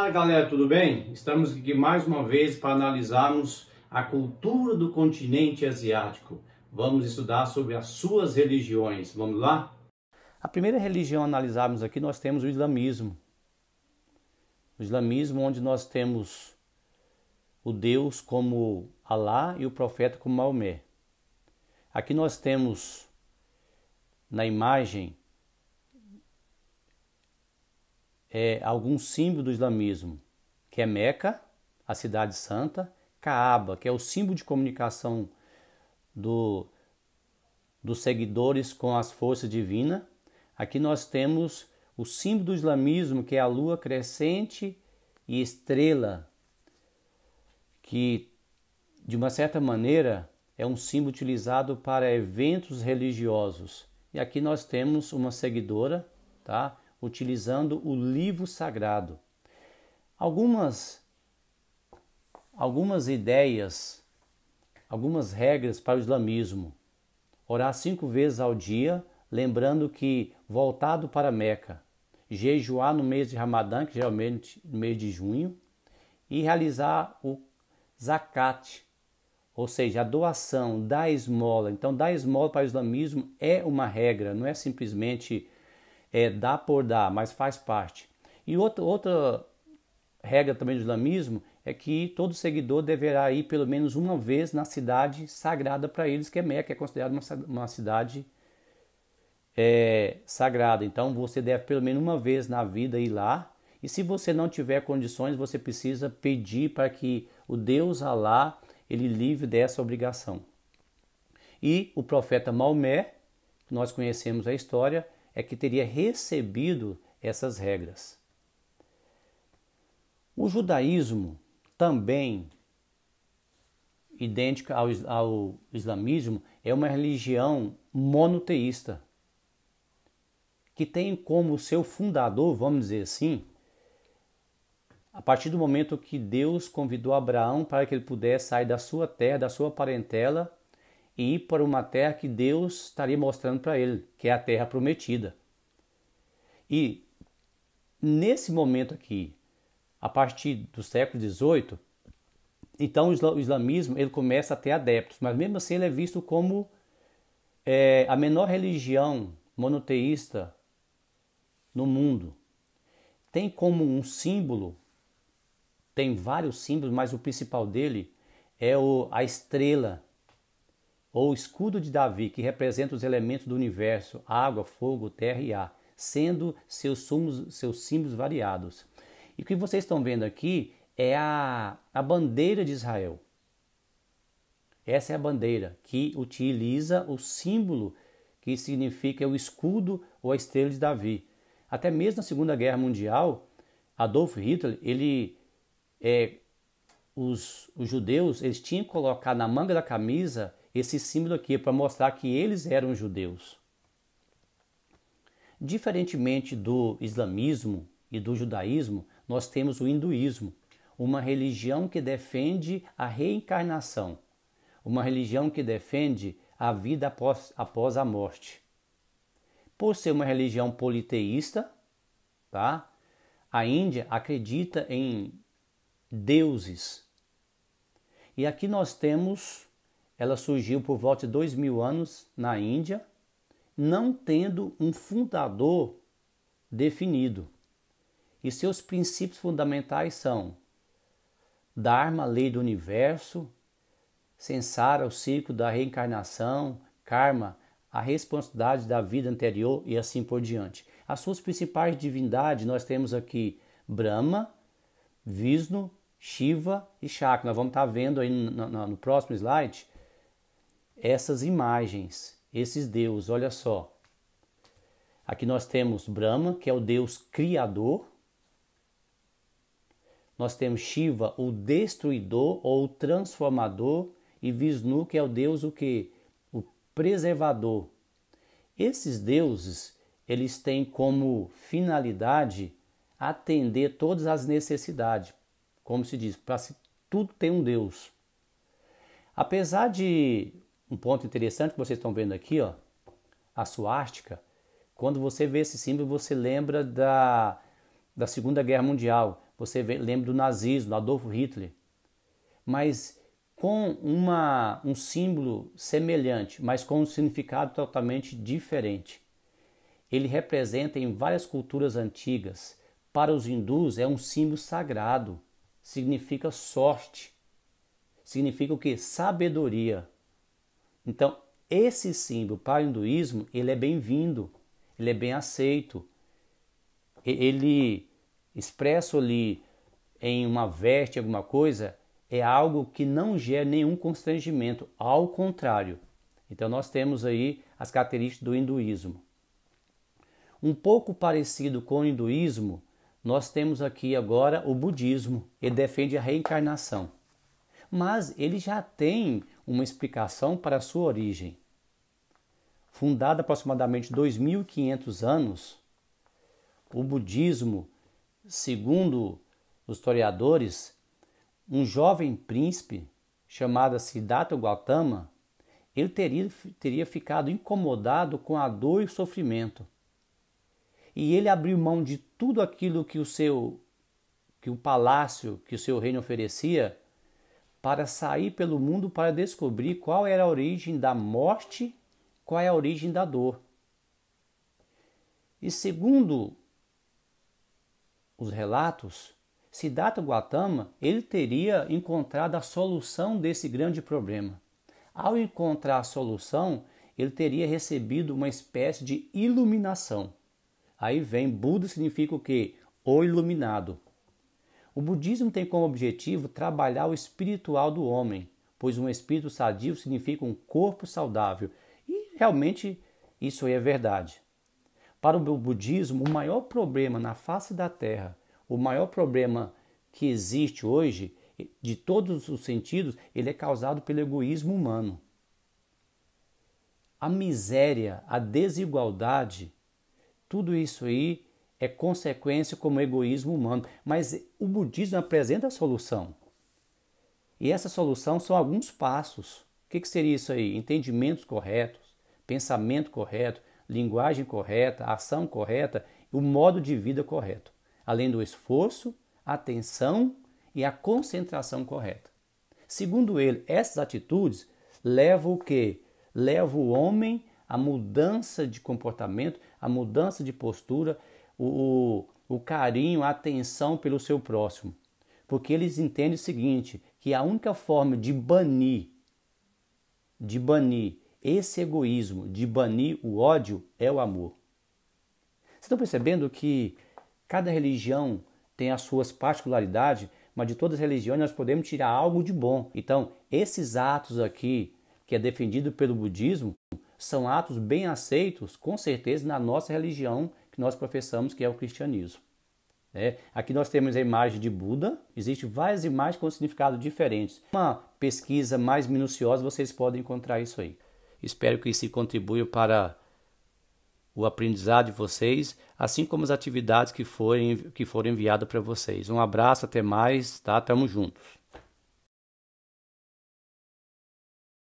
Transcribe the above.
Fala galera, tudo bem? Estamos aqui mais uma vez para analisarmos a cultura do continente asiático. Vamos estudar sobre as suas religiões. Vamos lá? A primeira religião a analisarmos aqui nós temos o islamismo. O islamismo onde nós temos o Deus como Alá e o profeta como Maomé. Aqui nós temos na imagem alguns símbolos do islamismo, que é Meca, a cidade santa, Caaba, que é o símbolo de comunicação dos seguidores com as forças divinas. Aqui nós temos o símbolo do islamismo, que é a lua crescente e estrela, que de uma certa maneira é um símbolo utilizado para eventos religiosos. E aqui nós temos uma seguidora, tá? Utilizando o livro sagrado. Algumas ideias, algumas regras para o islamismo. Orar 5 vezes ao dia, lembrando que voltado para Meca, jejuar no mês de Ramadã, que geralmente no mês de junho, e realizar o zakat, ou seja, a doação, dar esmola. Então, dar esmola para o islamismo é uma regra, não é simplesmente dar por dar, mas faz parte. E outra regra também do islamismo é que todo seguidor deverá ir pelo menos uma vez na cidade sagrada para eles, que é Meca, que é considerada uma cidade sagrada. Então você deve pelo menos uma vez na vida ir lá. E se você não tiver condições, você precisa pedir para que o Deus Alá ele livre dessa obrigação. E o profeta Maomé, que nós conhecemos a história, é que teria recebido essas regras. O judaísmo, também idêntica ao islamismo, é uma religião monoteísta, que tem como seu fundador, vamos dizer assim, a partir do momento que Deus convidou Abraão para que ele pudesse sair da sua terra, da sua parentela, e ir para uma terra que Deus estaria mostrando para ele, que é a terra prometida. E nesse momento aqui, a partir do século XVIII, então o islamismo ele começa a ter adeptos, mas mesmo assim ele é visto como a menor religião monoteísta no mundo. Tem como um símbolo, tem vários símbolos, mas o principal dele é a estrela, ou escudo de Davi, que representa os elementos do universo, água, fogo, terra e ar, sendo seus símbolos variados. E o que vocês estão vendo aqui é a bandeira de Israel. Essa é a bandeira que utiliza o símbolo que significa o escudo ou a estrela de Davi. Até mesmo na Segunda Guerra Mundial, Adolf Hitler, os judeus eles tinham que colocar na manga da camisa esse símbolo aqui para mostrar que eles eram judeus. Diferentemente do islamismo e do judaísmo, nós temos o hinduísmo, uma religião que defende a reencarnação, uma religião que defende a vida após a morte. Por ser uma religião politeísta, tá? A Índia acredita em deuses. E aqui nós temos, ela surgiu por volta de 2000 anos na Índia, não tendo um fundador definido. E seus princípios fundamentais são Dharma, lei do universo, Samsara, o ciclo da reencarnação, Karma, a responsabilidade da vida anterior e assim por diante. As suas principais divindades nós temos aqui Brahma, Vishnu, Shiva e Shakti. Nós vamos estar vendo aí no próximo slide essas imagens, esses deuses, olha só. Aqui nós temos Brahma, que é o deus criador. Nós temos Shiva, o destruidor ou transformador. E Vishnu, que é o deus o preservador. Esses deuses, eles têm como finalidade atender todas as necessidades. Como se diz, para tudo tem um Deus. Apesar de um ponto interessante que vocês estão vendo aqui, ó, a suástica, quando você vê esse símbolo, você lembra da Segunda Guerra Mundial, Você lembra do nazismo, do Adolf Hitler. Mas com um símbolo semelhante, mas com um significado totalmente diferente. Ele representa em várias culturas antigas. Para os hindus é um símbolo sagrado, significa sorte, significa o quê? Sabedoria. Então, esse símbolo para o hinduísmo, ele é bem-vindo, ele é bem aceito. Ele expresso ali em uma veste, alguma coisa, é algo que não gera nenhum constrangimento, ao contrário. Então nós temos aí as características do hinduísmo. Um pouco parecido com o hinduísmo, nós temos aqui agora o budismo. Ele defende a reencarnação. Mas ele já tem uma explicação para a sua origem. Fundado aproximadamente 2.500 anos, o budismo, segundo os historiadores, um jovem príncipe chamado Siddhartha Gautama, ele teria ficado incomodado com a dor e o sofrimento. E ele abriu mão de tudo aquilo que o palácio, que o seu reino oferecia, para sair pelo mundo para descobrir qual era a origem da morte, qual é a origem da dor. E segundo os relatos, Siddhartha Gautama, ele teria encontrado a solução desse grande problema. Ao encontrar a solução, ele teria recebido uma espécie de iluminação. Aí vem, Buda significa o quê? O iluminado. O budismo tem como objetivo trabalhar o espiritual do homem, pois um espírito sadio significa um corpo saudável. E realmente isso aí é verdade. Para o budismo, o maior problema na face da Terra, o maior problema que existe hoje, de todos os sentidos, ele é causado pelo egoísmo humano. A miséria, a desigualdade, tudo isso aí é consequência como egoísmo humano. Mas o budismo apresenta a solução. E essa solução são alguns passos. O que seria isso aí? Entendimentos corretos, pensamento correto, linguagem correta, ação correta e o modo de vida correto. Além do esforço, a atenção e a concentração correta. Segundo ele, essas atitudes levam o quê? Levam o homem à mudança de comportamento, à mudança de postura, o carinho, a atenção pelo seu próximo. Porque eles entendem o seguinte, que a única forma de banir esse egoísmo, de banir o ódio, é o amor. Vocês estão percebendo que cada religião tem as suas particularidades, mas de todas as religiões nós podemos tirar algo de bom. Então, esses atos aqui, que é defendido pelo budismo, são atos bem aceitos, com certeza, na nossa religião que nós professamos, que é o cristianismo. Aqui nós temos a imagem de Buda, existem várias imagens com significados diferentes. Uma pesquisa mais minuciosa, vocês podem encontrar isso aí. Espero que isso contribua para o aprendizado de vocês, assim como as atividades que foram enviadas para vocês. Um abraço, até mais, tá? Tamo juntos.